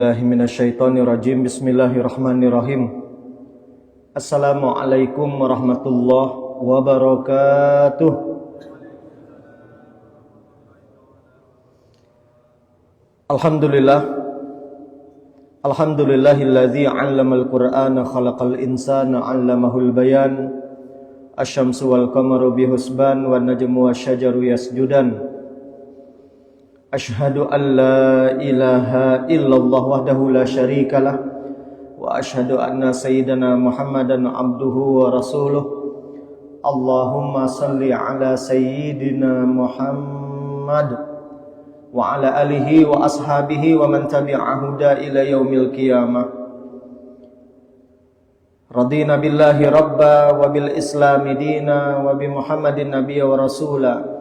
Minasyaitonirrajim. Bismillahirrahmanirrahim. Assalamualaikum warahmatullahi wabarakatuh. Alhamdulillahilladzi 'allamal Qur'ana khalaqal insana 'allamahul bayan. Asy-syamsu wal qamaru bihusban wan najmu wasyajaru yasjudan. Asyhadu an la ilaha illallah wahdahu la syarikalah wa asyhadu anna sayyidana Muhammadan abduhu wa rasuluh. Allahumma salli ala sayyidina Muhammad wa ala alihi wa ashabihi wa man tabi'ahu da ila yaumil qiyamah. Radina billahi rabba wa bil islami dina wa bi Muhammadin nabiyya wa rasula.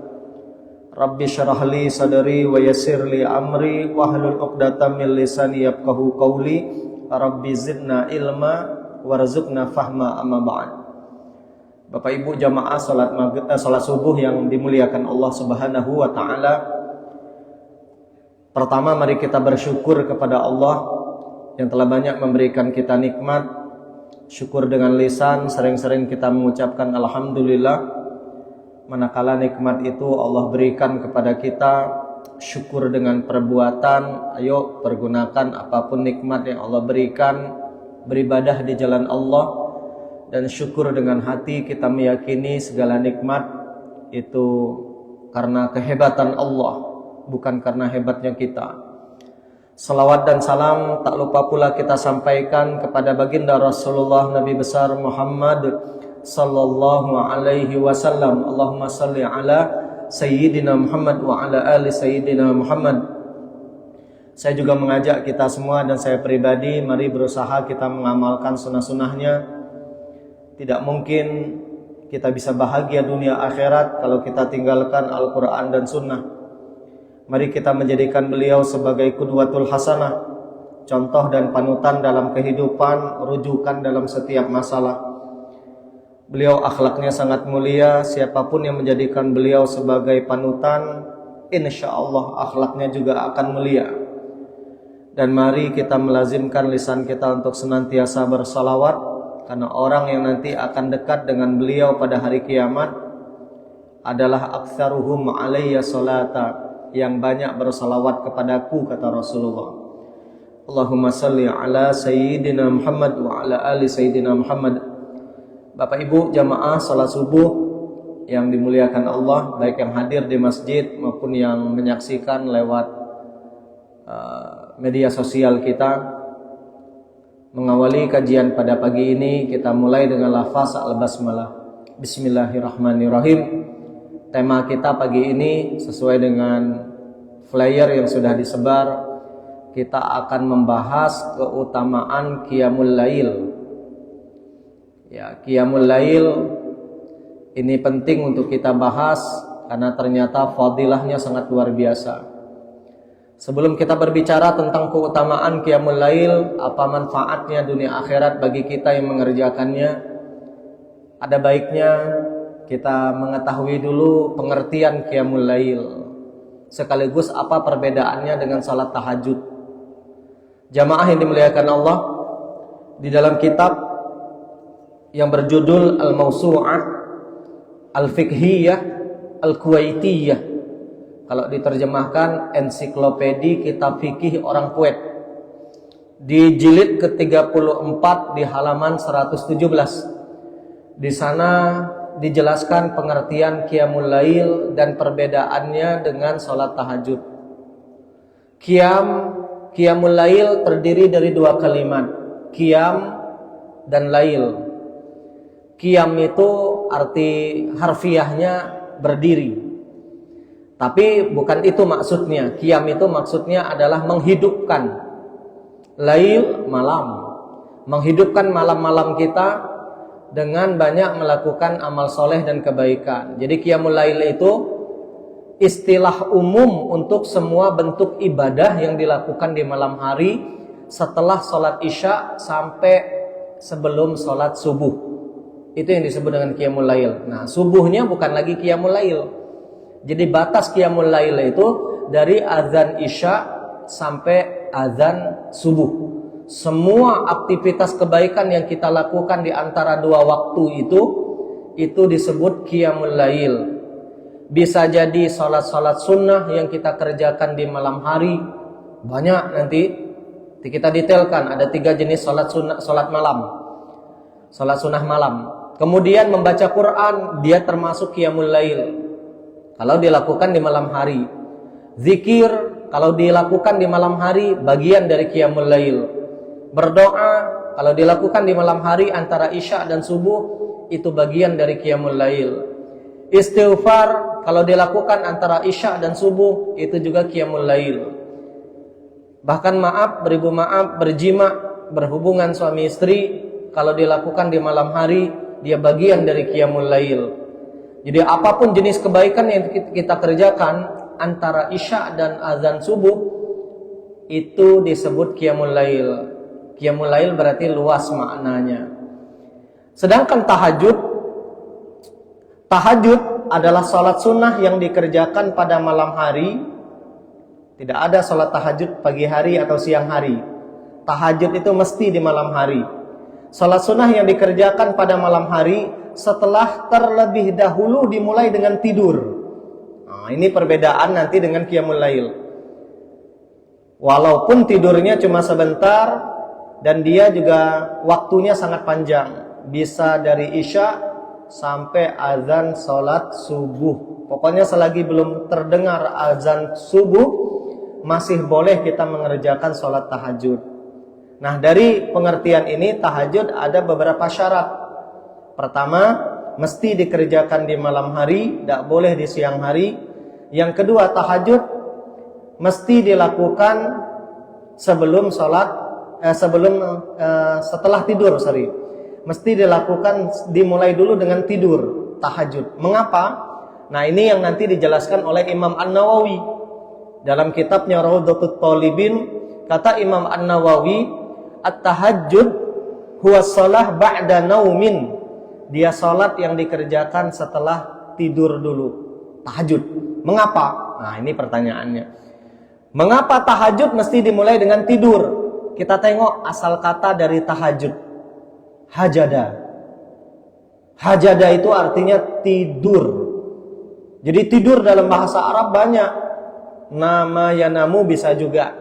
Rabbi syrah li sadri wa yassir li amri wahlul 'uqdatam min lisani yafqahu qawli. Rabbi zidna ilma warzuqna fahma, amma ba'd. Bapak Ibu jamaah salat subuh yang dimuliakan Allah Subhanahu wa taala. Pertama, mari kita bersyukur kepada Allah yang telah banyak memberikan kita nikmat. Syukur dengan lisan, sering-sering kita mengucapkan alhamdulillah. Manakala nikmat itu Allah berikan kepada kita, syukur dengan perbuatan. Ayo pergunakan apapun nikmat yang Allah berikan, beribadah di jalan Allah. Dan syukur dengan hati, kita meyakini segala nikmat itu karena kehebatan Allah, bukan karena hebatnya kita. Salawat dan salam tak lupa pula kita sampaikan kepada baginda Rasulullah Nabi besar Muhammad sallallahu alaihi wasallam. Allahumma salli ala sayyidina Muhammad wa ala ali sayyidina Muhammad. Saya juga mengajak kita semua dan saya pribadi, mari berusaha kita mengamalkan sunnah-sunnahnya. Tidak mungkin kita bisa bahagia dunia akhirat kalau kita tinggalkan Al-Quran dan sunnah. Mari kita menjadikan beliau sebagai qudwatul hasanah, contoh dan panutan dalam kehidupan, rujukan dalam setiap masalah. Beliau akhlaknya sangat mulia. Siapapun yang menjadikan beliau sebagai panutan, insya Allah akhlaknya juga akan mulia. Dan mari kita melazimkan lisan kita untuk senantiasa bersalawat, karena orang yang nanti akan dekat dengan beliau pada hari kiamat adalah aktsaruhum alayya salata, yang banyak bersalawat kepadaku, kata Rasulullah. Allahumma salli ala sayyidina Muhammad wa ala ali sayyidina Muhammad. Bapak Ibu jamaah salat subuh yang dimuliakan Allah, baik yang hadir di masjid maupun yang menyaksikan lewat media sosial kita. Mengawali kajian pada pagi ini, kita mulai dengan lafaz al-basmalah. Bismillahirrahmanirrahim. Tema kita pagi ini sesuai dengan flyer yang sudah disebar, kita akan membahas keutamaan qiyamul lail. Ya, qiyamul lail ini penting untuk kita bahas karena ternyata fadilahnya sangat luar biasa. Sebelum kita berbicara tentang keutamaan qiyamul lail, apa manfaatnya dunia akhirat bagi kita yang mengerjakannya, ada baiknya kita mengetahui dulu pengertian qiyamul lail, sekaligus apa perbedaannya dengan salat tahajud. Jamaah yang dimuliakan Allah, di dalam kitab yang berjudul Al-Mawsu'ah Al-Fiqhiyah Al-Kuwaitiyah, kalau diterjemahkan ensiklopedi kitab fikih orang Kuwait, di jilid ke-34 di halaman 117, di sana dijelaskan pengertian qiyamul lail dan perbedaannya dengan salat tahajud. Qiyamul lail terdiri dari dua kalimat, qiyam dan lail. Qiyam itu arti harfiahnya berdiri, tapi bukan itu maksudnya. Qiyam itu maksudnya adalah menghidupkan. Lail malam, menghidupkan malam-malam kita dengan banyak melakukan amal soleh dan kebaikan. Jadi qiyamul lail itu istilah umum untuk semua bentuk ibadah yang dilakukan di malam hari setelah sholat isya sampai sebelum sholat subuh. Itu yang disebut dengan qiyamul lail. Nah, subuhnya bukan lagi qiyamul lail. Jadi batas qiyamul lail itu dari azan isya sampai azan subuh. Semua aktivitas kebaikan yang kita lakukan di antara dua waktu itu disebut qiyamul lail. Bisa jadi salat-salat sunnah yang kita kerjakan di malam hari. Banyak nanti kita detailkan, ada 3 jenis salat sunnah, salat malam. Salat sunnah malam. Kemudian membaca Quran, dia termasuk qiyamul lail kalau dilakukan di malam hari. Zikir kalau dilakukan di malam hari, bagian dari qiyamul lail. Berdoa kalau dilakukan di malam hari antara isya dan subuh, itu bagian dari qiyamul lail. Istighfar kalau dilakukan antara isya dan subuh, itu juga qiyamul lail. Bahkan beribu maaf, berjima, berhubungan suami istri, kalau dilakukan di malam hari, dia bagian dari qiyamul lail. Jadi apapun jenis kebaikan yang kita kerjakan antara isya dan azan subuh, itu disebut qiyamul lail. Qiyamul lail berarti luas maknanya. Sedangkan tahajud adalah salat sunnah yang dikerjakan pada malam hari. Tidak ada salat tahajud pagi hari atau siang hari. Tahajud itu mesti di malam hari. Salat sunnah yang dikerjakan pada malam hari setelah terlebih dahulu dimulai dengan tidur. Nah, ini perbedaan nanti dengan qiyamul lail. Walaupun tidurnya cuma sebentar, dan dia juga waktunya sangat panjang. Bisa dari isya sampai azan salat subuh. Pokoknya selagi belum terdengar azan subuh, masih boleh kita mengerjakan salat tahajud. Nah, dari pengertian ini tahajud ada beberapa syarat. Pertama, mesti dikerjakan di malam hari, tidak boleh di siang hari. Yang kedua, tahajud mesti dilakukan setelah tidur, mesti dilakukan, dimulai dulu dengan tidur, tahajud. Mengapa? Nah, ini yang nanti dijelaskan oleh Imam An-Nawawi dalam kitabnya Raudhatut Thalibin. Kata Imam An-Nawawi, at-tahajjud huwa shalah ba'da naumin. Dia salat yang dikerjakan setelah tidur dulu, tahajud. Mengapa? Nah, ini pertanyaannya. Mengapa tahajud mesti dimulai dengan tidur? Kita tengok asal kata dari tahajud. Hajada. Hajada itu artinya tidur. Jadi tidur dalam bahasa Arab banyak. Nama yanamu bisa juga.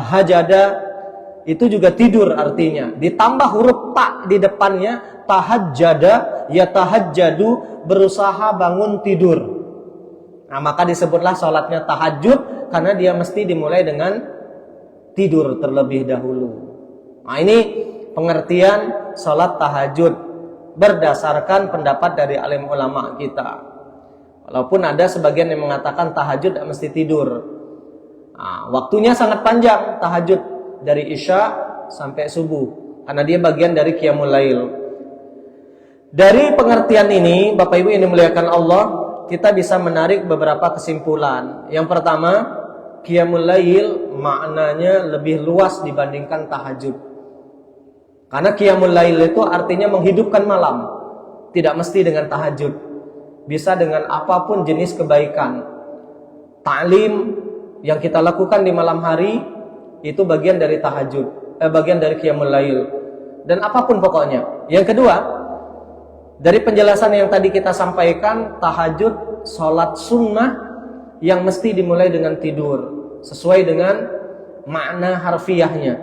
Hajada itu juga tidur artinya. Ditambah huruf ta di depannya, tahajjada, ya tahajjadu, berusaha bangun tidur. Nah, maka disebutlah salatnya tahajud karena dia mesti dimulai dengan tidur terlebih dahulu. Nah, ini pengertian salat tahajud berdasarkan pendapat dari alim ulama kita. Walaupun ada sebagian yang mengatakan tahajud tidak mesti tidur. Nah, waktunya sangat panjang tahajud, dari isya sampai subuh, karena dia bagian dari qiyamul lail. Dari pengertian ini, Bapak Ibu yang dimuliakan Allah, kita bisa menarik beberapa kesimpulan. Yang pertama, qiyamul lail maknanya lebih luas dibandingkan tahajud. Karena qiyamul lail itu artinya menghidupkan malam. Tidak mesti dengan tahajud. Bisa dengan apapun jenis kebaikan. Ta'lim yang kita lakukan di malam hari itu bagian dari tahajud, bagian dari qiyamul lail. Dan apapun pokoknya. Yang kedua, dari penjelasan yang tadi kita sampaikan, tahajud salat sunnah yang mesti dimulai dengan tidur, sesuai dengan makna harfiahnya,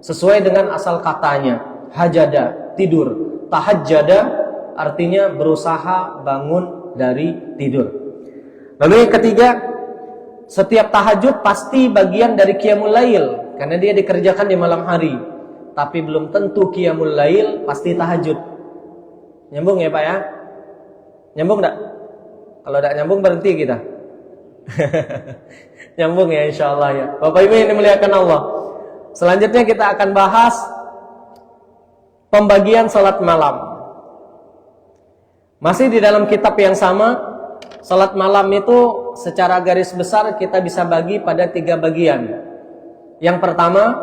sesuai dengan asal katanya. Hajada, tidur. Tahajjada artinya berusaha bangun dari tidur. Lalu yang ketiga, setiap tahajud pasti bagian dari qiyamul lail, karena dia dikerjakan di malam hari. Tapi belum tentu qiyamul lail pasti tahajud. Nyambung ya Pak ya? Nyambung enggak? Kalau enggak nyambung berhenti kita. Nyambung ya insyaallah ya. Bapak Ibu yang dimuliakan Allah, selanjutnya kita akan bahas pembagian salat malam. Masih di dalam kitab yang sama, salat malam itu secara garis besar kita bisa bagi pada 3 bagian. Yang pertama,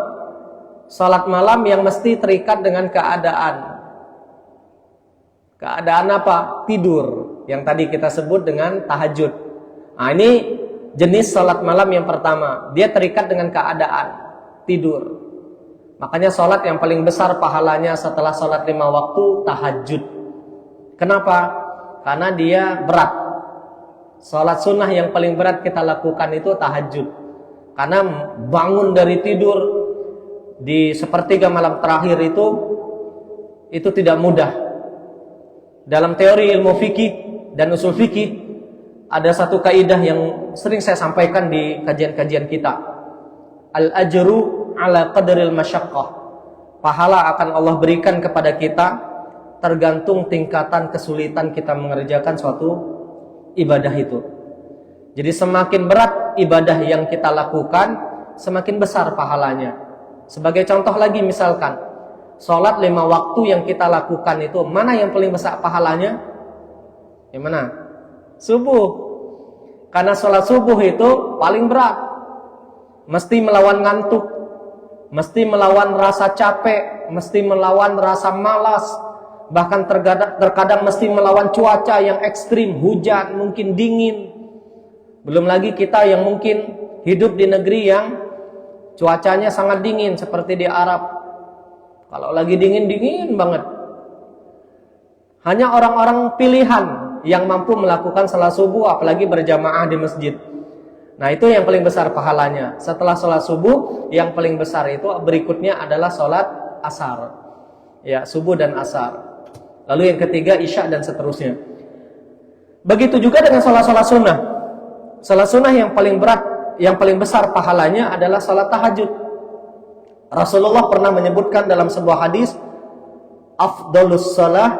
salat malam yang mesti terikat dengan keadaan. Keadaan apa? Tidur, yang tadi kita sebut dengan tahajud. Nah, ini jenis sholat malam yang pertama, dia terikat dengan keadaan tidur. Makanya sholat yang paling besar pahalanya setelah sholat 5 waktu, tahajud. Kenapa? Karena dia berat. Sholat sunnah yang paling berat kita lakukan itu tahajud. Karena bangun dari tidur di sepertiga malam terakhir itu tidak mudah. Dalam teori ilmu fikih dan usul fikih ada satu kaidah yang sering saya sampaikan di kajian-kajian kita. Al-ajru ala qadril masyaqqah. Pahala akan Allah berikan kepada kita tergantung tingkatan kesulitan kita mengerjakan suatu ibadah itu. Jadi semakin berat ibadah yang kita lakukan, semakin besar pahalanya. Sebagai contoh lagi misalkan, sholat 5 waktu yang kita lakukan itu, mana yang paling besar pahalanya? Yang mana? Subuh. Karena sholat subuh itu paling berat. Mesti melawan ngantuk, mesti melawan rasa capek, mesti melawan rasa malas, bahkan terkadang mesti melawan cuaca yang ekstrim, hujan, mungkin dingin. Belum lagi kita yang mungkin hidup di negeri yang cuacanya sangat dingin seperti di Arab. Kalau lagi dingin banget. Hanya orang-orang pilihan yang mampu melakukan salat subuh, apalagi berjamaah di masjid. Nah, itu yang paling besar pahalanya. Setelah salat subuh, yang paling besar itu berikutnya adalah salat asar. Ya, subuh dan asar. Lalu yang ketiga isya dan seterusnya. Begitu juga dengan salat-salat sunnah. Salat sunnah yang paling berat, yang paling besar pahalanya adalah salat tahajud. Rasulullah pernah menyebutkan dalam sebuah hadis, afdalus salah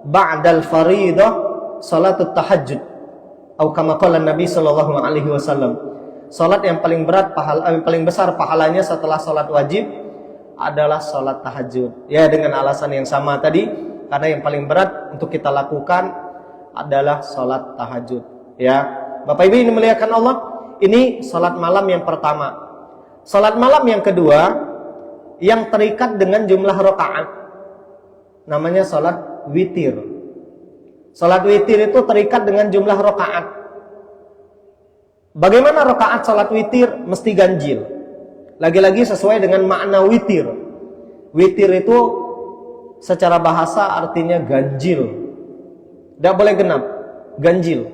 ba'dal faridah salatut tahajud. Atau kama qala Nabi sallallahu alaihi wasallam. Salat yang paling berat yang paling besar pahalanya setelah salat wajib adalah salat tahajud. Ya, dengan alasan yang sama tadi, karena yang paling berat untuk kita lakukan adalah salat tahajud. Ya. Bapak Ibu ini muliakan Allah, ini salat malam yang pertama. Salat malam yang kedua yang terikat dengan jumlah rakaat, namanya salat witir. Salat witir itu terikat dengan jumlah rakaat. Bagaimana rakaat salat witir? Mesti ganjil. Lagi-lagi sesuai dengan makna witir. Witir itu secara bahasa artinya ganjil. Tidak boleh genap, ganjil.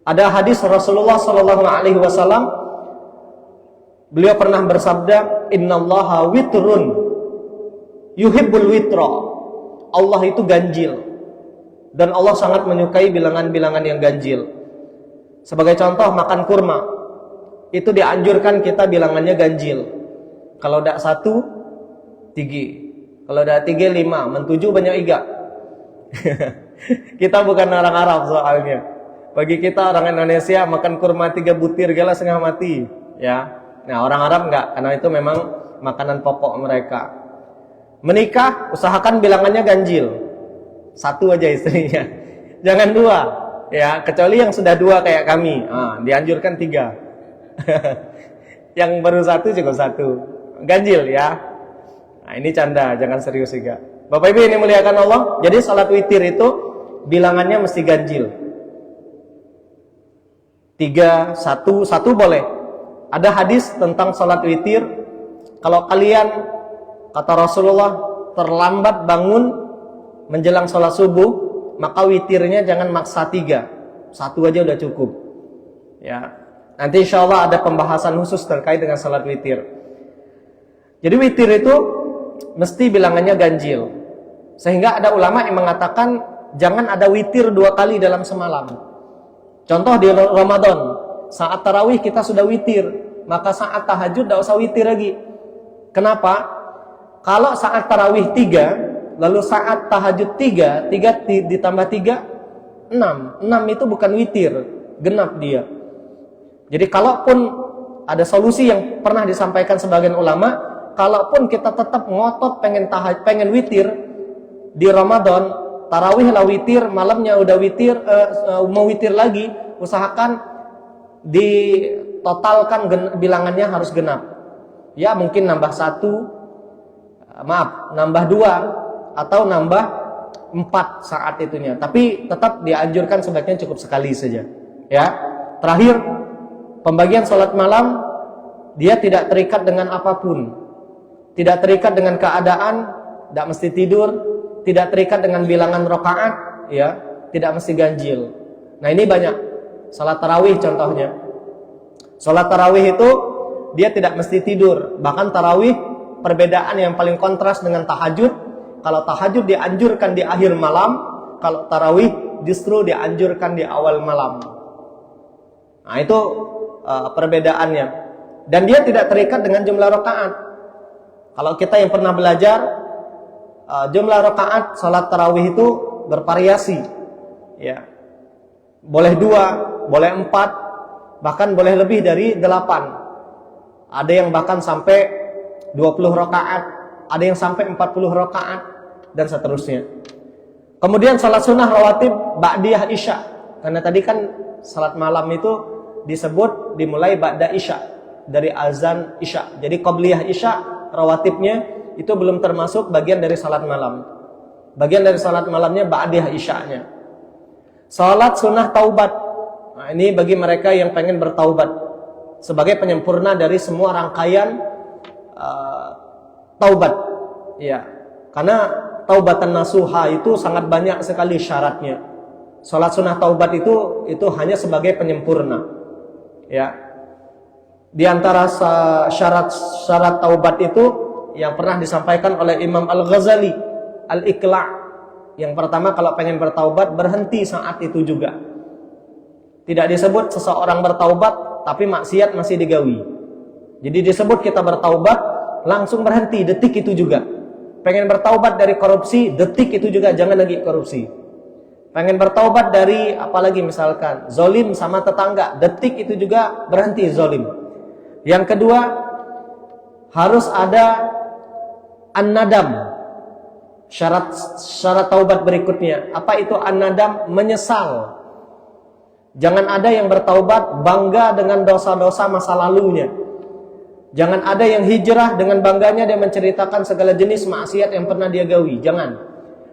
Ada hadis Rasulullah sallallahu alaihi wasallam, beliau pernah bersabda, "Innallaha witrun yuhibbul witra." Allah itu ganjil dan Allah sangat menyukai bilangan-bilangan yang ganjil. Sebagai contoh, makan kurma itu dianjurkan kita bilangannya ganjil. Kalau tidak 1, 3. Kalau tidak 3, 5. Men7 banyak iga. Kita bukan orang Arab soalnya. Bagi kita orang Indonesia makan kurma 3 butir gala setengah mati, ya. Nah, orang Arab enggak, karena itu memang makanan pokok mereka. Menikah, usahakan bilangannya ganjil. 1 aja istrinya. Jangan 2, ya, kecuali yang sudah 2 kayak kami. Dianjurkan 3. Yang baru 1 cukup 1. Ganjil ya. Nah, ini canda, jangan serius juga. Bapak Ibu ini muliakan Allah. Jadi salat witir itu bilangannya mesti ganjil. 3, 1 boleh. Ada hadis tentang salat witir. Kalau kalian, kata Rasulullah, terlambat bangun menjelang salat subuh, maka witirnya jangan maksa 3. 1 aja udah cukup. Ya. Nanti insya Allah ada pembahasan khusus terkait dengan salat witir. Jadi witir itu mesti bilangannya ganjil. Sehingga ada ulama yang mengatakan jangan ada witir 2 kali dalam semalam. Contoh di Ramadan, saat tarawih kita sudah witir, maka saat tahajud tidak usah witir lagi. Kenapa? Kalau saat tarawih 3, lalu saat tahajud 3 ditambah 3, 6. 6 itu bukan witir, genap dia. Jadi kalaupun ada solusi yang pernah disampaikan sebagian ulama, kalaupun kita tetap ngotot pengen witir di Ramadan, tarawih lah witir, malamnya udah witir, mau witir lagi, usahakan ditotalkan bilangannya harus genap. Ya mungkin nambah 1, nambah 2, atau nambah 4 saat itunya. Tapi tetap dianjurkan sebaiknya cukup sekali saja. Ya, Terakhir, pembagian sholat malam, dia tidak terikat dengan apapun. Tidak terikat dengan keadaan, tidak mesti tidur, tidak terikat dengan bilangan rakaat, ya, tidak mesti ganjil. Nah, ini banyak. Salat tarawih contohnya. Salat tarawih itu dia tidak mesti tidur. Bahkan tarawih perbedaan yang paling kontras dengan tahajud. Kalau tahajud dianjurkan di akhir malam, kalau tarawih justru dianjurkan di awal malam. Nah, itu perbedaannya. Dan dia tidak terikat dengan jumlah rakaat. Kalau kita yang pernah belajar, jumlah rakaat salat tarawih itu bervariasi. Ya. Boleh 2, boleh 4, bahkan boleh lebih dari 8. Ada yang bahkan sampai 20 rakaat, ada yang sampai 40 rakaat, dan seterusnya. Kemudian salat sunnah rawatib ba'diyah isya. Karena tadi kan salat malam itu disebut dimulai ba'da isya, dari azan isya. Jadi qabliyah isya, rawatibnya itu belum termasuk bagian dari salat malam. Bagian dari salat malamnya ba'diyah isya'nya. Salat sunnah taubat. Nah, ini bagi mereka yang pengen bertaubat sebagai penyempurna dari semua rangkaian taubat. Ya. Karena taubatan nasuha itu sangat banyak sekali syaratnya. Salat sunnah taubat itu hanya sebagai penyempurna. Ya. Di antara syarat taubat itu yang pernah disampaikan oleh Imam Al-Ghazali, Al-Iqla'. Yang pertama, kalau pengen bertaubat, berhenti saat itu juga. Tidak disebut seseorang bertaubat tapi maksiat masih digawi. Jadi disebut kita bertaubat langsung berhenti detik itu juga. Pengen bertaubat dari korupsi, detik itu juga jangan lagi korupsi. Pengen bertaubat dari apalagi misalkan zolim sama tetangga, detik itu juga berhenti zolim. Yang kedua, harus ada an-nadam. Syarat taubat berikutnya. Apa itu an-nadam? Menyesal. Jangan ada yang bertaubat bangga dengan dosa-dosa masa lalunya. Jangan ada yang hijrah dengan bangganya dia menceritakan segala jenis maksiat yang pernah dia gawi. Jangan.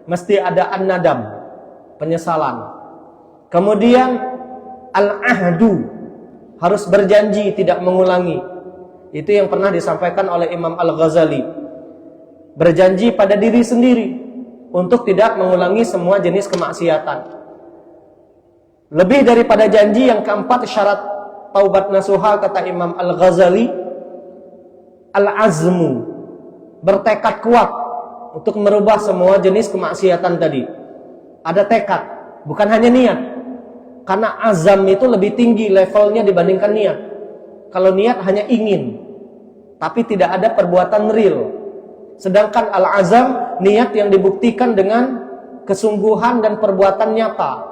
Mesti ada an-nadam, penyesalan. Kemudian al-ahdu, harus berjanji tidak mengulangi. Itu yang pernah disampaikan oleh Imam Al-Ghazali. Berjanji pada diri sendiri untuk tidak mengulangi semua jenis kemaksiatan. Lebih daripada janji, yang keempat syarat taubat nasuha kata Imam Al-Ghazali, al-azmu, bertekad kuat untuk merubah semua jenis kemaksiatan tadi. Ada tekad, bukan hanya niat. Karena azam itu lebih tinggi levelnya dibandingkan niat. Kalau niat hanya ingin, tapi tidak ada perbuatan real. Sedangkan al-azam, niat yang dibuktikan dengan kesungguhan dan perbuatan nyata.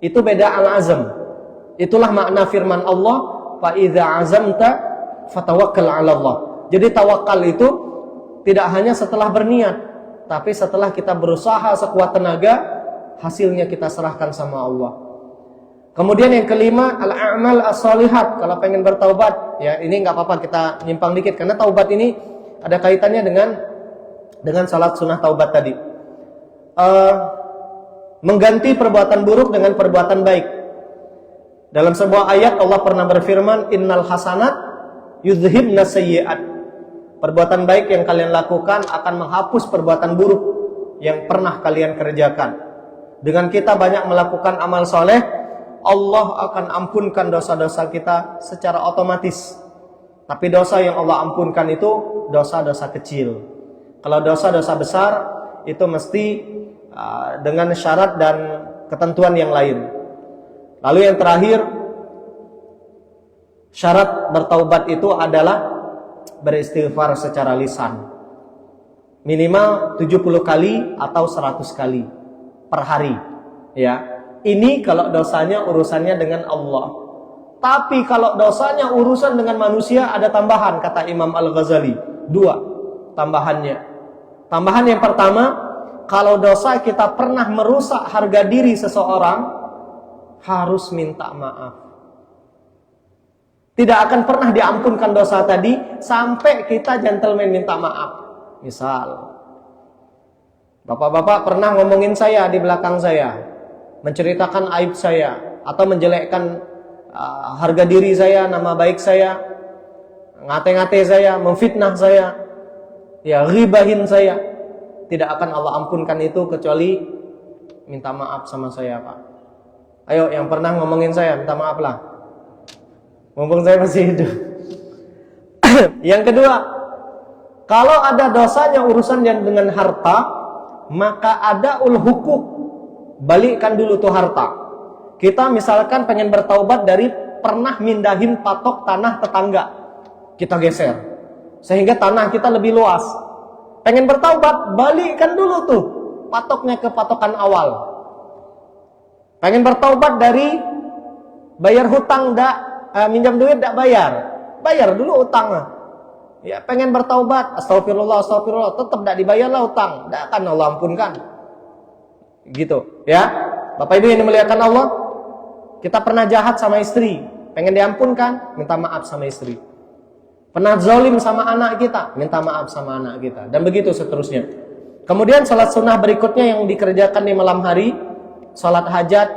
Itu beda al-azam. Itulah makna firman Allah, fa idza azamta fatawakkal 'ala Allah. Jadi tawakal itu tidak hanya setelah berniat, tapi setelah kita berusaha sekuat tenaga, hasilnya kita serahkan sama Allah. Kemudian yang kelima, al-a'mal as-solihat. Kalau pengen bertaubat, ya ini nggak apa-apa kita nyimpang dikit karena taubat ini ada kaitannya dengan salat sunnah taubat tadi. Mengganti perbuatan buruk dengan perbuatan baik. Dalam sebuah ayat Allah pernah berfirman, innal hasanat yudhibna sayyi'at. Perbuatan baik yang kalian lakukan akan menghapus perbuatan buruk yang pernah kalian kerjakan. Dengan kita banyak melakukan amal soleh, Allah akan ampunkan dosa-dosa kita secara otomatis. Tapi dosa yang Allah ampunkan itu dosa-dosa kecil. Kalau dosa-dosa besar itu mesti dengan syarat dan ketentuan yang lain. Lalu yang terakhir, syarat bertaubat itu adalah beristighfar secara lisan. Minimal 70 kali atau 100 kali per hari. Ya. Ini kalau dosanya urusannya dengan Allah. Tapi kalau dosanya urusan dengan manusia ada tambahan, kata Imam Al-Ghazali. 2 tambahannya. Tambahan yang pertama, kalau dosa kita pernah merusak harga diri seseorang, harus minta maaf. Tidak akan pernah diampunkan dosa tadi sampai kita gentleman minta maaf. Misal, bapak-bapak pernah ngomongin saya di belakang saya, menceritakan aib saya, atau menjelekkan harga diri saya, nama baik saya, ngate-ngate saya, memfitnah saya, ya ghibahin saya, tidak akan Allah ampunkan itu kecuali minta maaf sama saya, Pak. Ayo, yang pernah ngomongin saya, minta maaf lah. Mumpung saya masih hidup. Yang kedua, kalau ada dosanya urusan yang dengan harta, maka ada hukuk. Balikkan dulu tuh harta. Kita misalkan pengen bertaubat dari pernah mindahin patok tanah tetangga. Kita geser. Sehingga tanah kita lebih luas. Pengen bertaubat, balikkan dulu tuh patoknya ke patokan awal. Pengen bertaubat dari bayar hutang minjam duit enggak bayar. Bayar dulu utangnya. Ya, pengen bertaubat, astagfirullah, tetap enggak dibayar lah utang, enggak akan Allah ampunkan. Gitu, ya. Bapak Ibu yang dimuliakan Allah, kita pernah jahat sama istri, pengen diampunkan, minta maaf sama istri. Pernah zalim sama anak kita, minta maaf sama anak kita, dan begitu seterusnya. Kemudian salat sunnah berikutnya yang dikerjakan di malam hari, salat hajat,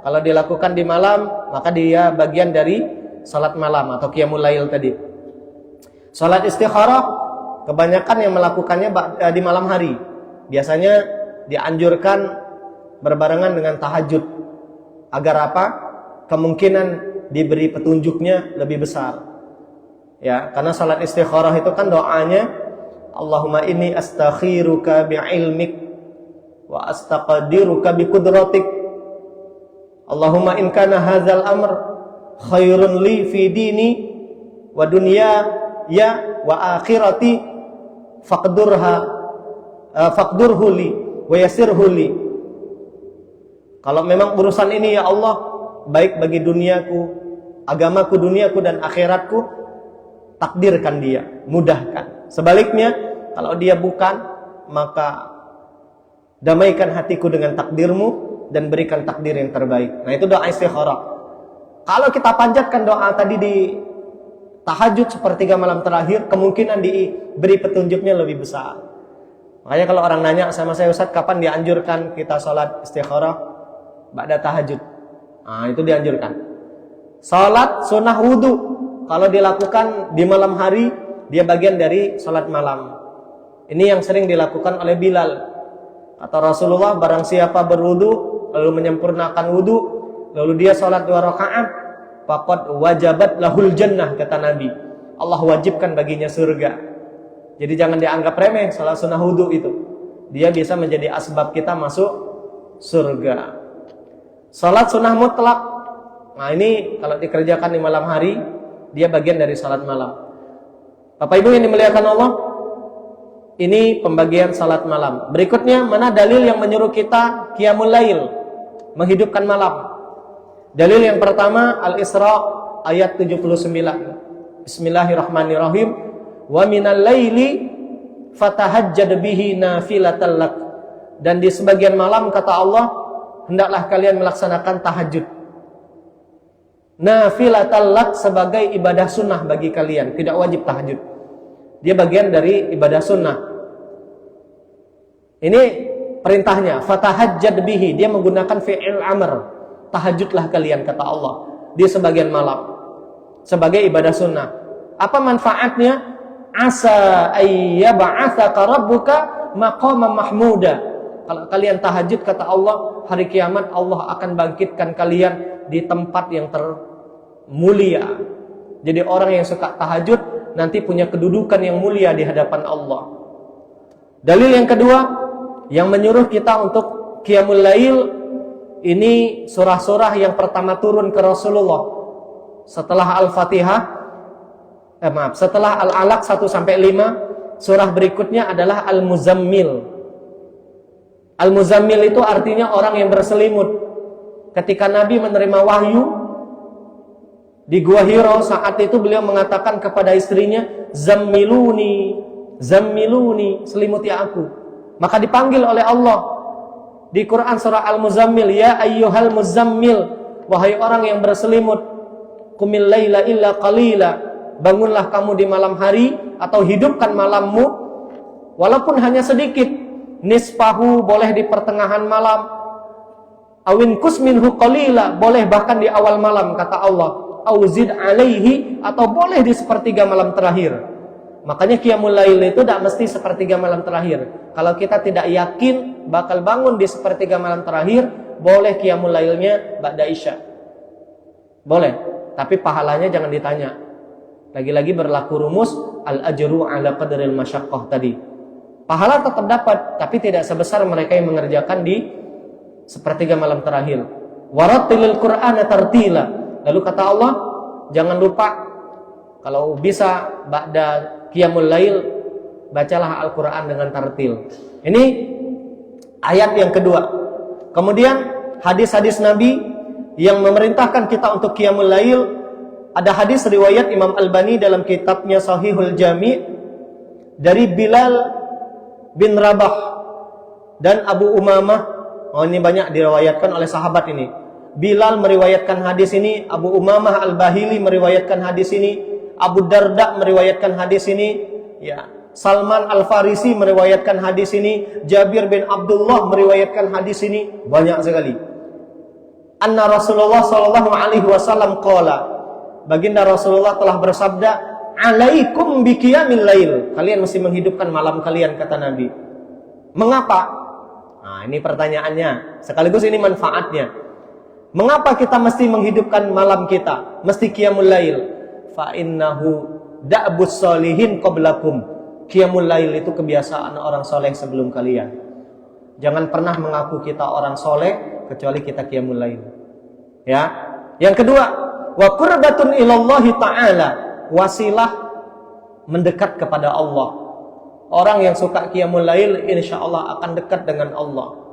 kalau dilakukan di malam, maka dia bagian dari salat malam atau qiyamul lail tadi. Salat istikharah, kebanyakan yang melakukannya di malam hari. Biasanya dianjurkan berbarengan dengan tahajud. Agar apa? Kemungkinan diberi petunjuknya lebih besar. Ya, karena salat istikharah itu kan doanya, Allahumma inni astakhiruka bi'ilmik wa astaqdiruka biqudratik. Allahumma in kana hadzal amr khairun li fi dini wa dunya ya wa akhirati faqdurhu li wa yassirhu li. Kalau memang urusan ini ya Allah baik bagi duniaku, agamaku, duniaku dan akhiratku, takdirkan dia, mudahkan. Sebaliknya, kalau dia bukan, maka damaikan hatiku dengan takdirmu dan berikan takdir yang terbaik. Nah, itu doa istikharah. Kalau kita panjatkan doa tadi di tahajud sepertiga malam terakhir, kemungkinan diberi petunjuknya lebih besar. Makanya kalau orang nanya sama saya, Ustaz, kapan dianjurkan kita sholat istikharah? Ba'da tahajud. Nah, itu dianjurkan. Sholat sunnah wudu, kalau dilakukan di malam hari, dia bagian dari sholat malam. Ini yang sering dilakukan oleh Bilal. Kata Rasulullah, barang siapa berwudu, lalu menyempurnakan wudu, lalu dia sholat 2 rakaat, faqad wajabat lahul jannah, kata Nabi. Allah wajibkan baginya surga. Jadi jangan dianggap remeh salat sunnah wudu itu. Dia bisa menjadi asbab kita masuk surga. Salat sunnah mutlak. Nah, ini kalau dikerjakan di malam hari, dia bagian dari salat malam. Bapak Ibu yang dimuliakan Allah, ini pembagian salat malam. Berikutnya, mana dalil yang menyuruh kita qiyamul lail, menghidupkan malam? Dalil yang pertama Al-Isra ayat 79. Bismillahirrahmanirrahim. Wa minal laili fatahajjad bihi nafilatan lak. Dan di sebagian malam kata Allah, hendaklah kalian melaksanakan tahajud. Nafilatan lak sebagai ibadah sunnah bagi kalian, tidak wajib tahajud. Dia bagian dari ibadah sunnah. Ini perintahnya, fatahajjad bihi, dia menggunakan fi'il amr. Tahajudlah kalian, kata Allah, di sebagian malam sebagai ibadah sunnah. Apa manfaatnya? Asa ayyab'atsaka rabbuka maqaman mahmuda. Kalau kalian tahajud, kata Allah, hari kiamat Allah akan bangkitkan kalian di tempat yang termulia. Jadi orang yang suka tahajud nanti punya kedudukan yang mulia di hadapan Allah. Dalil yang kedua yang menyuruh kita untuk qiyamul lail, ini surah-surah yang pertama turun ke Rasulullah setelah Al-Fatihah, setelah Al-Alaq 1-5, surah berikutnya adalah Al-Muzammil. Al-Muzammil itu artinya orang yang berselimut. Ketika Nabi menerima wahyu di Gua Hira, saat itu beliau mengatakan kepada istrinya, Zammiluni, Zammiluni, selimuti aku. Maka dipanggil oleh Allah di Quran surah Al-Muzammil, ya ayyuhal muzammil, wahai orang yang berselimut, qumil laila illa qalila, bangunlah kamu di malam hari atau hidupkan malammu walaupun hanya sedikit. Nisfahu, boleh di pertengahan malam, awin kus minhu qalila, boleh bahkan di awal malam, kata Allah. auzid alaihi, atau boleh di sepertiga malam terakhir. Makanya qiyamul lail itu tidak mesti sepertiga malam terakhir. Kalau kita tidak yakin bakal bangun di sepertiga malam terakhir, boleh qiyamul lailnya ba'da isya. Boleh, tapi pahalanya jangan ditanya. Lagi-lagi berlaku rumus al-ajru ala qadril masyaqqah tadi. Pahala tetap dapat, tapi tidak sebesar mereka yang mengerjakan di sepertiga malam terakhir. Warattilil Qur'ana tartila. Lalu kata Allah, jangan lupa kalau bisa ba'da qiyamul lail, bacalah Al-Qur'an dengan tartil. Ini ayat yang kedua. Kemudian hadis-hadis Nabi yang memerintahkan kita untuk qiyamul lail. Ada hadis riwayat Imam Albani dalam kitabnya Sahihul Jami' dari Bilal bin Rabah dan Abu Umamah. Oh, ini banyak diriwayatkan oleh sahabat ini. Bilal meriwayatkan hadis ini, Abu Umamah Al-Bahili meriwayatkan hadis ini, Abu Darda meriwayatkan hadis ini, ya. Salman Al-Farisi meriwayatkan hadis ini, Jabir bin Abdullah meriwayatkan hadis ini, banyak sekali. Anna Rasulullah sallallahu alaihi wasallam qala, baginda Rasulullah telah bersabda, alaikum biqiyamil lail, kalian mesti menghidupkan malam kalian, kata Nabi. Mengapa? Nah, ini pertanyaannya, sekaligus ini manfaatnya. Mengapa kita mesti menghidupkan malam kita? Mesti qiyamul lail. Fa innahu da'bus solihin qablakum. Qiyamul lail itu kebiasaan orang soleh sebelum kalian. Jangan pernah mengaku kita orang soleh kecuali kita qiyamul lail. Ya. Yang kedua, wa qurbatun ilallahi ta'ala, wasilah mendekat kepada Allah. Orang yang suka qiyamul lail insyaallah akan dekat dengan Allah.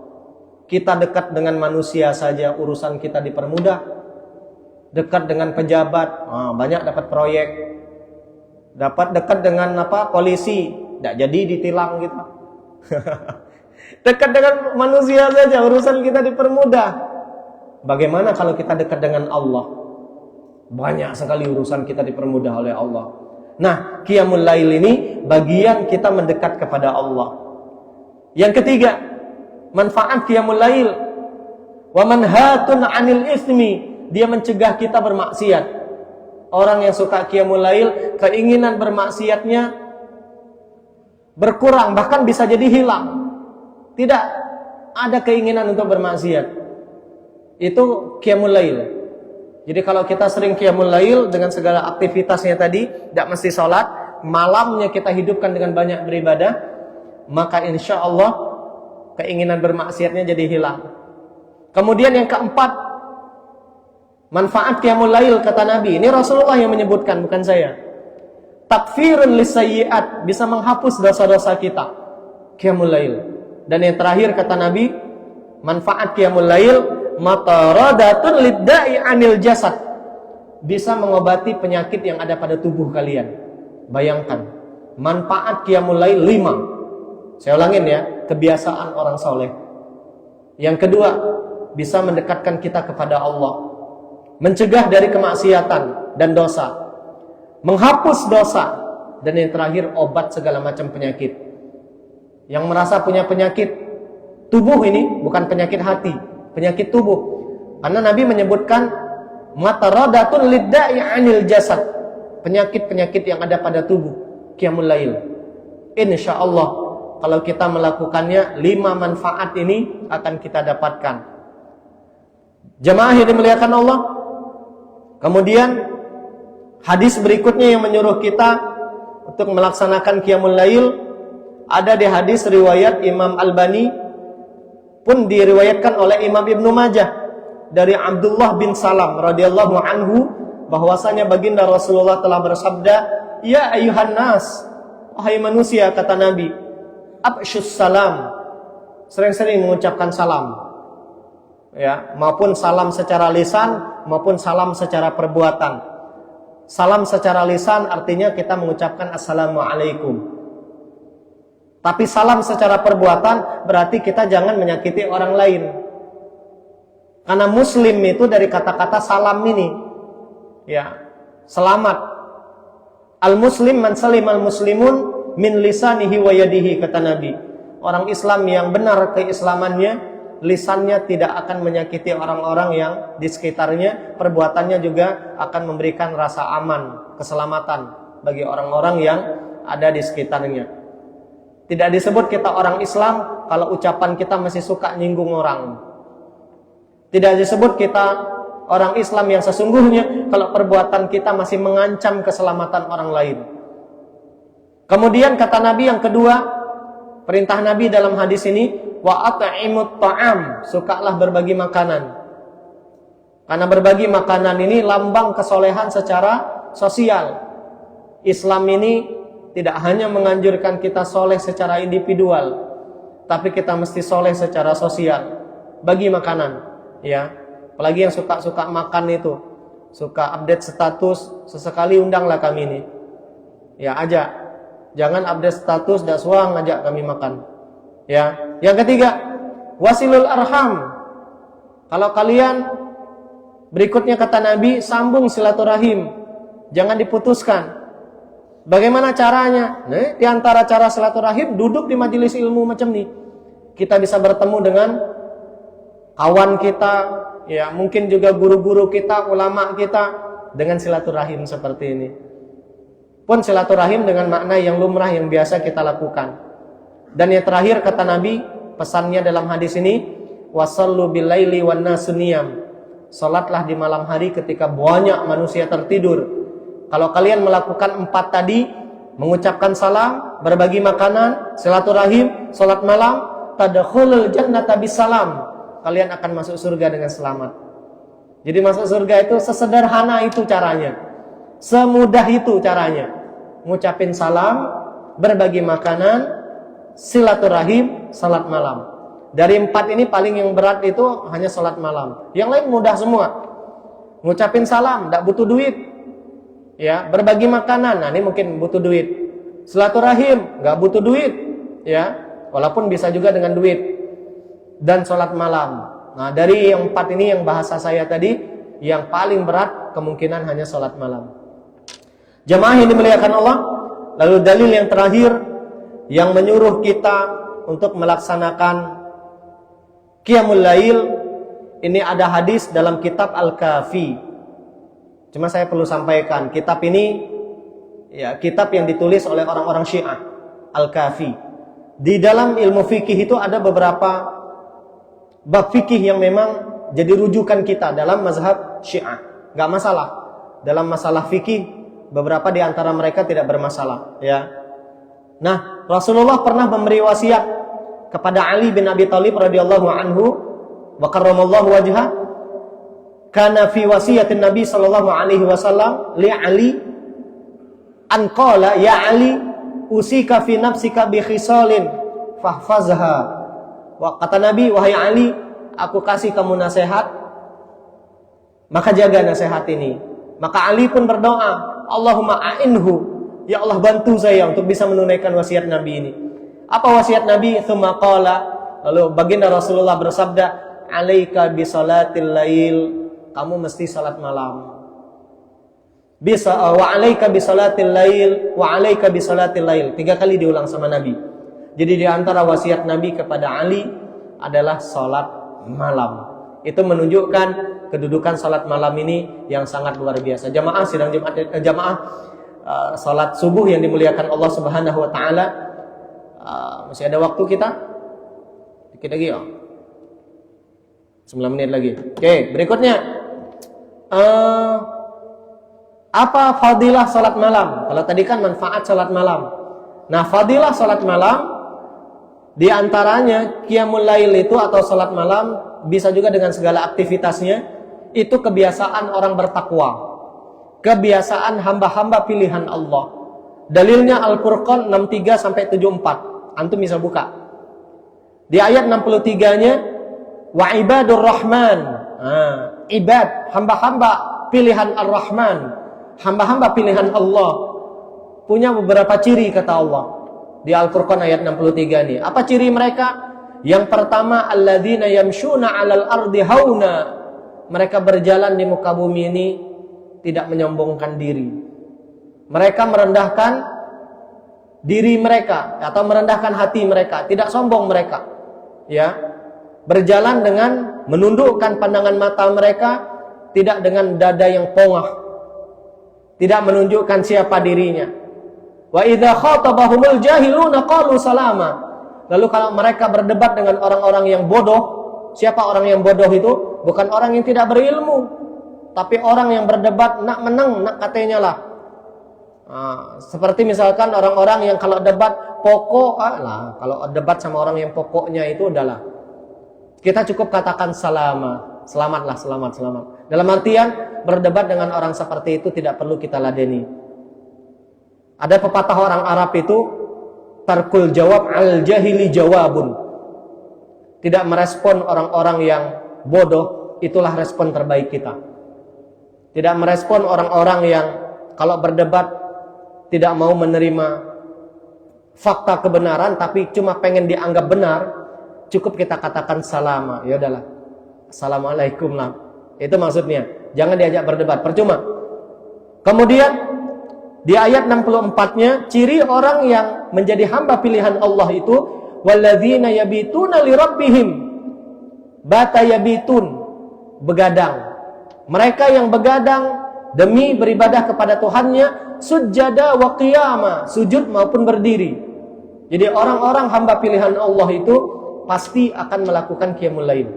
Kita dekat dengan manusia saja urusan kita dipermudah. Dekat dengan pejabat, banyak dapat proyek. Dapat dekat dengan polisi, tidak jadi ditilang kita. Dekat dengan manusia saja urusan kita dipermudah. Bagaimana kalau kita dekat dengan Allah? Banyak sekali urusan kita dipermudah oleh Allah. Nah, qiyamul lail ini bagian kita mendekat kepada Allah. Yang ketiga, manfaat qiyamul lail, wa manhatun 'anil ismi, dia mencegah kita bermaksiat. Orang yang suka qiyamul lail, keinginan bermaksiatnya berkurang, bahkan bisa jadi hilang. Tidak ada keinginan untuk bermaksiat. Itu qiyamul lail. Jadi kalau kita sering qiyamul lail dengan segala aktivitasnya tadi, tidak mesti sholat, malamnya kita hidupkan dengan banyak beribadah, maka insya Allah keinginan bermaksiatnya jadi hilang. Kemudian yang keempat, manfaat qiyamul lail kata Nabi. Ini Rasulullah yang menyebutkan, bukan saya. Takfirun lisayyi'at, bisa menghapus dosa-dosa kita. Qiyamul lail. Dan yang terakhir kata Nabi, manfaat qiyamul lail, mataradatun lidda'i anil jasad, bisa mengobati penyakit yang ada pada tubuh kalian. Bayangkan, manfaat qiyamul lail 5. Saya ulangin ya, kebiasaan orang soleh. Yang kedua, bisa mendekatkan kita kepada Allah, mencegah dari kemaksiatan dan dosa, menghapus dosa, dan yang terakhir obat segala macam penyakit. Yang merasa punya penyakit tubuh ini bukan penyakit hati, penyakit tubuh. Karena Nabi menyebutkan mataradatun lidda'i anil jasad, penyakit-penyakit yang ada pada tubuh, qiyamul lail. Insyaallah kalau kita melakukannya, 5 manfaat ini akan kita dapatkan. Jemaah yang dimuliakan Allah. Kemudian hadis berikutnya yang menyuruh kita untuk melaksanakan qiyamul lail ada di hadis riwayat Imam Albani, pun diriwayatkan oleh Imam Ibnu Majah dari Abdullah bin Salam radhiyallahu anhu, bahwasanya baginda Rasulullah telah bersabda, ya ayuhan nas, wahai manusia, kata Nabi, absyus salam, sering-sering mengucapkan salam, ya, maupun salam secara lisan maupun salam secara perbuatan. Salam secara lisan artinya kita mengucapkan assalamualaikum. Tapi salam secara perbuatan berarti kita jangan menyakiti orang lain. Karena muslim itu dari kata-kata salam ini, ya, selamat. Al-muslim man salim al-muslimun min lisanihi wa yadihi, kata Nabi. Orang Islam yang benar keislamannya lisannya tidak akan menyakiti orang-orang yang di sekitarnya, perbuatannya juga akan memberikan rasa aman, keselamatan bagi orang-orang yang ada di sekitarnya. Tidak disebut kita orang Islam kalau ucapan kita masih suka nyinggung orang. Tidak disebut kita orang Islam yang sesungguhnya kalau perbuatan kita masih mengancam keselamatan orang lain. Kemudian kata Nabi yang kedua, perintah Nabi dalam hadis ini, wa at'imut ta'am, sukalah berbagi makanan. Karena berbagi makanan ini lambang kesolehan secara sosial. Islam ini tidak hanya menganjurkan kita soleh secara individual, tapi kita mesti soleh secara sosial. Bagi makanan, ya. Apalagi yang suka makan itu, suka update status, sesekali undanglah kami ini. Ya, ajak. Jangan update status daswang ngajak kami makan. Ya. Yang ketiga, wasilul arham. Kalau kalian, berikutnya kata Nabi, sambung silaturahim. Jangan diputuskan. Bagaimana caranya? Nah, di antara cara silaturahim, duduk di majelis ilmu macam ini. Kita bisa bertemu dengan kawan kita, ya mungkin juga guru-guru kita, ulama kita, dengan silaturahim seperti ini. Pun silaturahim dengan makna yang lumrah yang biasa kita lakukan. Dan yang terakhir kata Nabi, pesannya dalam hadis ini, wasallu bilaili wan nasu niyam. Salatlah di malam hari ketika banyak manusia tertidur. Kalau kalian melakukan 4 tadi, mengucapkan salam, berbagi makanan, silaturahim, salat malam, tadkhulul jannata bisalam. Kalian akan masuk surga dengan selamat. Jadi masuk surga itu sesederhana itu caranya. Semudah itu caranya. Ngucapin salam, berbagi makanan, silaturahim, salat malam. Dari 4 ini paling yang berat itu hanya salat malam. Yang lain mudah semua. Ngucapin salam, tidak butuh duit. Ya, berbagi makanan, nah ini mungkin butuh duit. Silaturahim, nggak butuh duit. Ya, walaupun bisa juga dengan duit. Dan salat malam. Nah, dari yang 4 ini yang bahasa saya tadi, yang paling berat kemungkinan hanya salat malam. Jamaah yang dimuliakan Allah, lalu dalil yang terakhir yang menyuruh kita untuk melaksanakan Qiyamul Lail, ini ada hadis dalam kitab Al-Kafi. Cuma saya perlu sampaikan, kitab ini ya kitab yang ditulis oleh orang-orang Syiah, Al-Kafi. Di dalam ilmu fikih itu ada beberapa bab fikih yang memang jadi rujukan kita dalam mazhab Syiah. Gak masalah. Dalam masalah fikih beberapa di antara mereka tidak bermasalah, ya. Nah, Rasulullah pernah memberi wasiat kepada Ali bin Abi Thalib radhiyallahu anhu wa karramallahu wajhah. Kana fi wasiyatin Nabi sallallahu alaihi wasallam li Ali an qala ya Ali usika fi nafsika bi khisalin fahfazha. Wa kata Nabi, wahai Ali, aku kasih kamu nasihat, maka jaga nasihat ini. Maka Ali pun berdoa, Allahumma a'inhu, ya Allah bantu saya untuk bisa menunaikan wasiat Nabi ini. Apa wasiat Nabi? Tsumma qala, lalu baginda Rasulullah bersabda, alaika bi salatil lail, kamu mesti salat malam. Bisa wa alaika bi salatil lail wa alaika bi salatil lail. 3 kali diulang sama Nabi. Jadi di antara wasiat Nabi kepada Ali adalah salat malam. Itu menunjukkan kedudukan salat malam ini yang sangat luar biasa. Jamaah sidang Jumat, jamaah salat subuh yang dimuliakan Allah Subhanahu wa taala. Masih ada waktu kita? Dikit lagi ya. 9 menit lagi. Oke, berikutnya. Apa fadilah salat malam? Kalau tadi kan manfaat salat malam. Nah, fadilah salat malam di antaranya Qiyamul Lail itu atau salat malam bisa juga dengan segala aktivitasnya, itu kebiasaan orang bertakwa, kebiasaan hamba-hamba pilihan Allah. Dalilnya Al-Furqan 63-74. Antum bisa buka. Di ayat 63-nya, wa ibadur rahman. Ibad, hamba-hamba pilihan Ar-Rahman, hamba-hamba pilihan Allah, punya beberapa ciri kata Allah. Di Al-Furqan ayat 63 ini. Apa ciri mereka? Yang pertama, alladzina yamshuna 'alal ardi hauna. Mereka berjalan di muka bumi ini tidak menyombongkan diri. Mereka merendahkan diri mereka atau merendahkan hati mereka, tidak sombong mereka. Ya. berjalan dengan menundukkan pandangan mata mereka, tidak dengan dada yang pongah, tidak menunjukkan siapa dirinya. Wa idza khatabahumul jahiluna qalu salama. Lalu kalau mereka berdebat dengan orang-orang yang bodoh, siapa orang yang bodoh itu? Bukan orang yang tidak berilmu, tapi orang yang berdebat nak menang, nak katanya lah. Seperti misalkan orang-orang yang kalau debat pokok lah, kalau debat sama orang yang pokoknya itu udahlah. Kita cukup katakan salama, selamatlah, selamat. Dalam artian berdebat dengan orang seperti itu tidak perlu kita ladeni. Ada pepatah orang Arab itu, tarkul jawab al jahili jawabun. Tidak merespon orang-orang yang bodoh, itulah respon terbaik kita. Tidak merespon orang-orang yang kalau berdebat tidak mau menerima fakta kebenaran, tapi cuma pengen dianggap benar, cukup kita katakan salama. Ya udahlah, assalamualaikum lah. Itu maksudnya. Jangan diajak berdebat, percuma. Kemudian di ayat 64-nya, ciri orang yang menjadi hamba pilihan Allah itu, walladzina yabituna lirabbihim bata yabitun, begadang. Mereka yang begadang demi beribadah kepada Tuhannya, sujada wa qiyama, sujud maupun berdiri. Jadi orang-orang hamba pilihan Allah itu pasti akan melakukan qiyamul lail.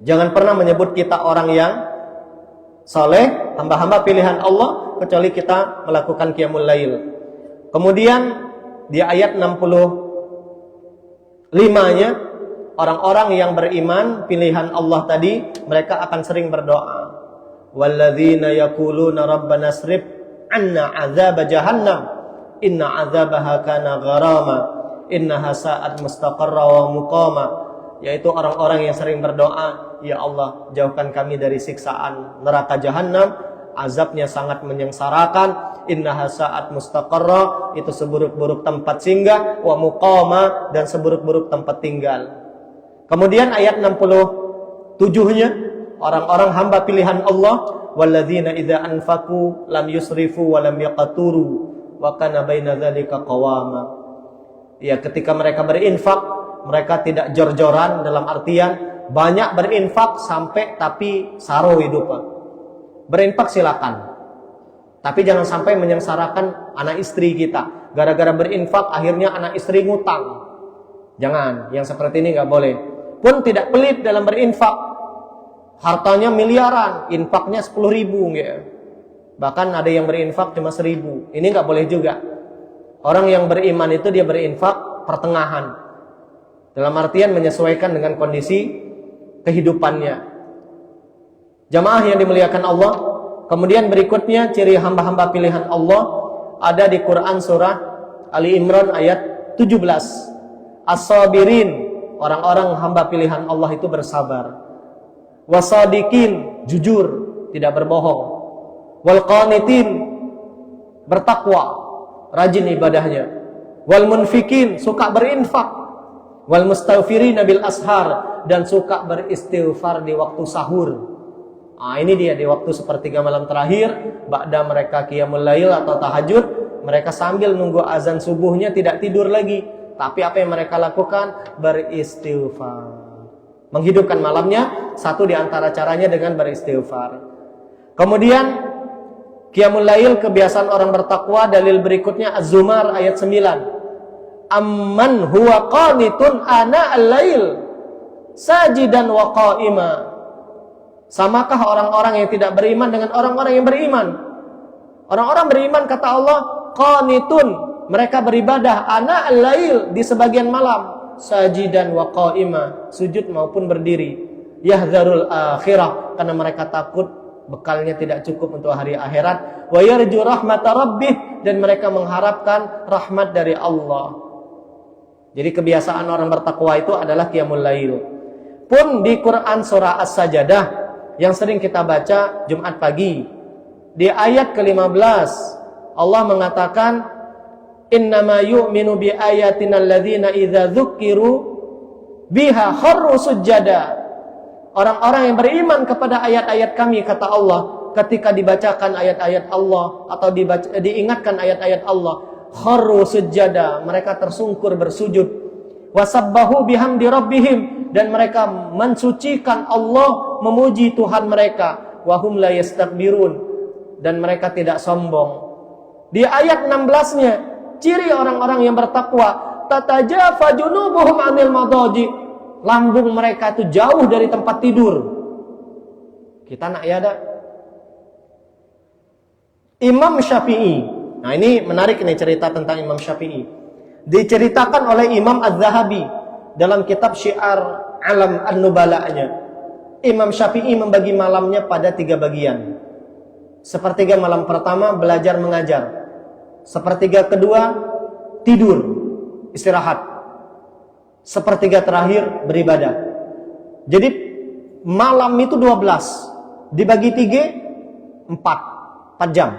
Jangan pernah menyebut kita orang yang saleh, hamba-hamba pilihan Allah, kecuali kita melakukan qiyamul lail. Kemudian di ayat 65-nya, orang-orang yang beriman pilihan Allah tadi, mereka akan sering berdoa. Walladzina yaquluna rabbana asrif 'anna 'adzab jahannam inna 'adzabaha kana gharama innaha sa'at mustaqarra wa muqama. Yaitu orang-orang yang sering berdoa, ya Allah, jauhkan kami dari siksaan neraka jahanam, azabnya sangat menyengsarakan, innaha sa'at mustaqarra, itu seburuk-buruk tempat singgah, wa muqama, dan seburuk-buruk tempat tinggal. Kemudian ayat 67-nya, orang-orang hamba pilihan Allah, walladzina idza anfaqu lam yusrifu wa lam yaqturu wa kana baina dzalika qawama. Ya, ketika mereka berinfak, mereka tidak jor-joran, dalam artian banyak berinfak sampai tapi saro hidupnya. Berinfak silakan, tapi jangan sampai menyengsarakan anak istri kita. Gara-gara berinfak akhirnya anak istri ngutang. Jangan, yang seperti ini nggak boleh. Pun tidak pelit dalam berinfak. Hartanya miliaran, infaknya 10.000 ya. Bahkan ada yang berinfak cuma 1.000. Ini nggak boleh juga. Orang yang beriman itu dia berinfak pertengahan. Dalam artian menyesuaikan dengan kondisi kehidupannya. Jamaah yang dimuliakan Allah, kemudian berikutnya ciri hamba-hamba pilihan Allah ada di Quran surah Ali Imran ayat 17. As-sabirin, orang-orang hamba pilihan Allah itu bersabar. Wasadiqin, jujur, tidak berbohong. Wal qanitin, bertakwa, rajin ibadahnya. Wal munfikin, suka berinfak. Wal mustaghfirin bil ashar, dan suka beristighfar di waktu sahur. Ini dia di waktu sepertiga malam terakhir, ba'da mereka qiyamul lail atau tahajud, mereka sambil nunggu azan subuhnya tidak tidur lagi. Tapi apa yang mereka lakukan? Beristighfar. Menghidupkan malamnya, satu di antara caranya dengan beristighfar. Kemudian qiyamul lail kebiasaan orang bertakwa, dalil berikutnya Az-Zumar ayat 9. Amman huwa qanitun ana al-lail sajidan wa qa'ima. Samakah orang-orang yang tidak beriman dengan orang-orang yang beriman? Orang-orang beriman, kata Allah, qanitun, mereka beribadah ana al-lail, di sebagian malam, sajidan wa qa'ima, sujud maupun berdiri. Yahdzarul akhirah, karena mereka takut bekalnya tidak cukup untuk hari akhirat. Wa yarju rahmata rabbih, dan mereka mengharapkan rahmat dari Allah. Jadi kebiasaan orang bertakwa itu adalah qiyamul lail. Pun di Quran surah As-Sajdah yang sering kita baca Jumat pagi, di ayat ke-15 Allah mengatakan, innama yu'minu bi ayatina alladzina idza dzukiru biha kharru sujada. Orang-orang yang beriman kepada ayat-ayat kami, kata Allah, ketika dibacakan ayat-ayat Allah atau diingatkan ayat-ayat Allah, kharru sujada, mereka tersungkur bersujud. Wasabbahu bihamdi rabbihim, dan mereka mensucikan Allah, memuji Tuhan mereka. Wa hum la yastakbirun, dan mereka tidak sombong. Di ayat 16-nya, ciri orang-orang yang bertakwa, tatajafa junubuhum 'anil madaji. Lambung mereka itu jauh dari tempat tidur. Kita nak ya ada. Imam Syafi'i. Nah, ini menarik nih cerita tentang Imam Syafi'i. Diceritakan oleh Imam Az-Zahabi dalam kitab Syiar Alam An-Nubala'nya. Imam Syafi'i membagi malamnya pada 3 bagian. Sepertiga malam pertama belajar mengajar. Sepertiga kedua tidur, istirahat. Sepertiga terakhir beribadah. Jadi malam itu 12. Dibagi 3, 4 jam.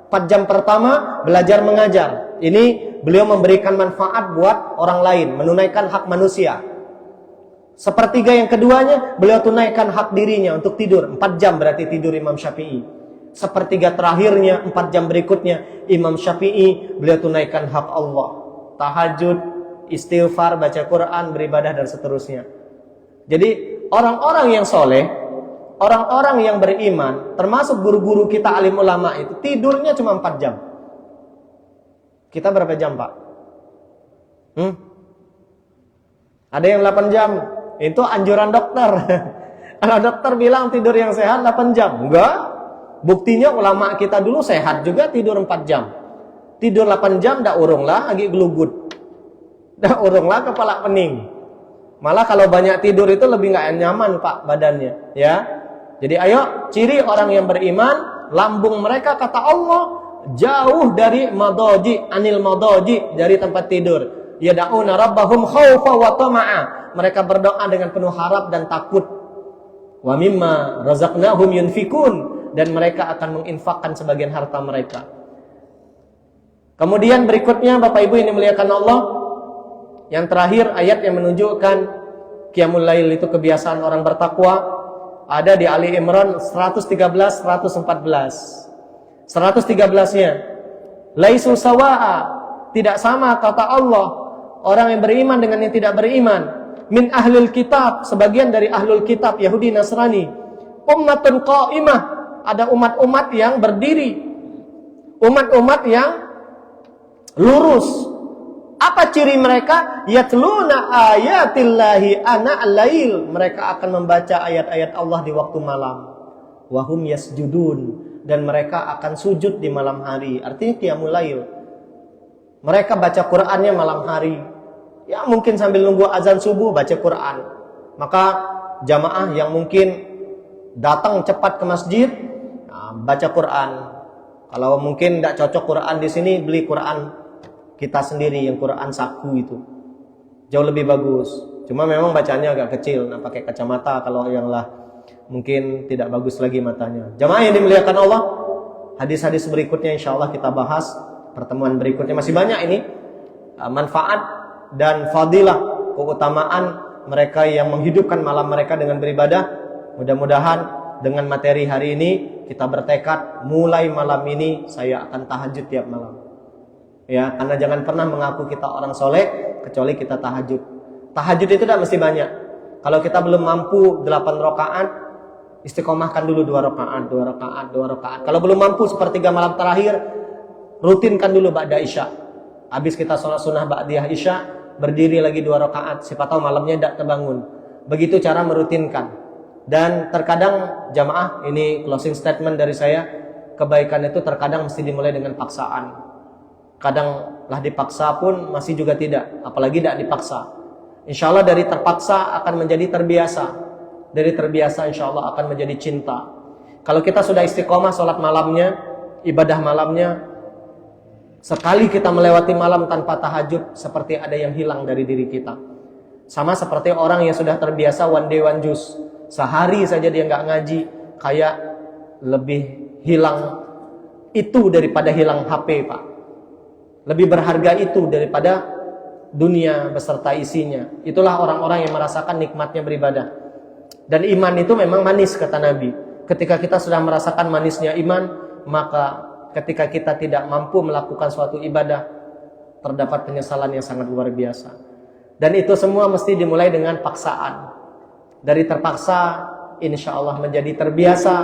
4 jam pertama belajar mengajar. Ini beliau memberikan manfaat buat orang lain, menunaikan hak manusia. Sepertiga yang keduanya beliau tunaikan hak dirinya untuk tidur. 4 jam berarti tidur Imam Syafi'i. Sepertiga terakhirnya, 4 jam berikutnya, Imam Syafi'i beliau tunaikan hak Allah. Tahajud, istighfar, baca Quran, beribadah, dan seterusnya. Jadi orang-orang yang soleh, orang-orang yang beriman, termasuk guru-guru kita alim ulama itu, tidurnya cuma 4 jam. Kita berapa jam, Pak? Ada yang 8 jam. Itu anjuran dokter. Kalau dokter bilang tidur yang sehat 8 jam. Enggak. Buktinya ulama kita dulu sehat juga tidur 4 jam. Tidur 8 jam dah urung lah, lagi gelugut. Dah urung lah kepala pening. Malah kalau banyak tidur itu lebih nggak nyaman, Pak, badannya. Ya. Jadi ayo, ciri orang yang beriman, lambung mereka kata Allah jauh dari madaji, anil madaji, dari tempat tidur. Yad'una rabbahum khaufa wa tama'a. Mereka berdoa dengan penuh harap dan takut. Wa mimma razaqnahum yunfikun, dan mereka akan menginfakkan sebagian harta mereka. Kemudian berikutnya Bapak Ibu yang dimuliakan Allah, yang terakhir ayat yang menunjukkan qiyamul lail itu kebiasaan orang bertakwa ada di Ali Imran 113 114. 113-nya, laisu sawa'a, tidak sama kata Allah orang yang beriman dengan yang tidak beriman. Min ahlul kitab, sebagian dari ahlul kitab Yahudi Nasrani. Ummatun qa'imah, ada umat-umat yang berdiri, umat-umat yang lurus. Apa ciri mereka? Yatluna ayatillahi ana'al lail, mereka akan membaca ayat-ayat Allah di waktu malam. Wahum yasjudun, dan mereka akan sujud di malam hari. Artinya qiyamul lail. Mereka baca Qur'annya malam hari. Ya mungkin sambil nunggu azan subuh baca Quran. Maka jamaah yang mungkin datang cepat ke masjid, baca Quran. Kalau mungkin tidak cocok Quran di sini, beli Quran kita sendiri yang Quran saku itu. Jauh lebih bagus. Cuma memang bacanya agak kecil, nah pakai kacamata kalau yang lah mungkin tidak bagus lagi matanya. Jamaah yang dimuliakan Allah, hadis-hadis berikutnya insya Allah kita bahas pertemuan berikutnya. Masih banyak ini manfaat dan fadilah, keutamaan mereka yang menghidupkan malam mereka dengan beribadah. Mudah-mudahan dengan materi hari ini kita bertekad mulai malam ini saya akan tahajud tiap malam. Ya, karena jangan pernah mengaku kita orang soleh kecuali kita tahajud. Tahajud itu tidak mesti banyak. Kalau kita belum mampu 8 rakaat, istiqomahkan dulu 2 rakaat, 2 rakaat, 2 rakaat. Kalau belum mampu sepertiga malam terakhir, rutinkan dulu ba'da isya. Habis kita sholat sunnah ba'diyah isya, berdiri lagi 2 rakaat, siapa tahu malamnya tidak terbangun. Begitu cara merutinkan. Dan terkadang jamaah, ini closing statement dari saya, kebaikan itu terkadang mesti dimulai dengan paksaan. Kadang lah dipaksa pun masih juga tidak, apalagi tidak dipaksa. Insya Allah dari terpaksa akan menjadi terbiasa. Dari terbiasa insya Allah akan menjadi cinta. Kalau kita sudah istiqomah sholat malamnya, ibadah malamnya, sekali kita melewati malam tanpa tahajud, seperti ada yang hilang dari diri kita. Sama seperti orang yang sudah terbiasa one day one juice. Sehari saja dia nggak ngaji, kayak lebih hilang itu daripada hilang HP, Pak. Lebih berharga itu daripada dunia beserta isinya. Itulah orang-orang yang merasakan nikmatnya beribadah. Dan iman itu memang manis, kata Nabi. Ketika kita sudah merasakan manisnya iman, maka ketika kita tidak mampu melakukan suatu ibadah, terdapat penyesalan yang sangat luar biasa. Dan itu semua mesti dimulai dengan paksaan. Dari terpaksa insya Allah menjadi terbiasa,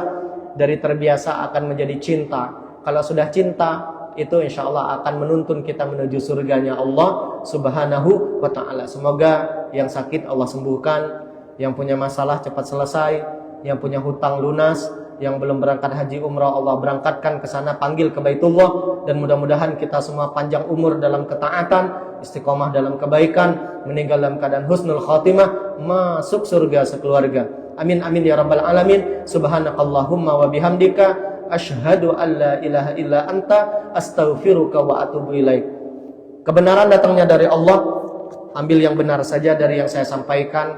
dari terbiasa akan menjadi cinta. Kalau sudah cinta, itu insya Allah akan menuntun kita menuju surganya Allah Subhanahu wa ta'ala. Semoga yang sakit Allah sembuhkan, yang punya masalah cepat selesai, yang punya hutang lunas, yang belum berangkat haji umrah Allah berangkatkan ke sana, panggil ke Baitullah, dan mudah-mudahan kita semua panjang umur dalam ketaatan, istiqomah dalam kebaikan, meninggal dalam keadaan husnul khatimah, masuk surga sekeluarga. Amin amin ya rabbal alamin. Subhanakallahumma wa bihamdika asyhadu an la ilaha illa anta astaghfiruka wa atubu ilaik. Kebenaran datangnya dari Allah. Ambil yang benar saja dari yang saya sampaikan.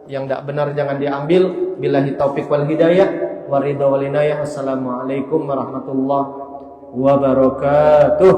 Yang tidak benar jangan diambil. Billahi taufik wal hidayah wa ridha wal inayah. Wassalamualaikum warahmatullahi wabarakatuh.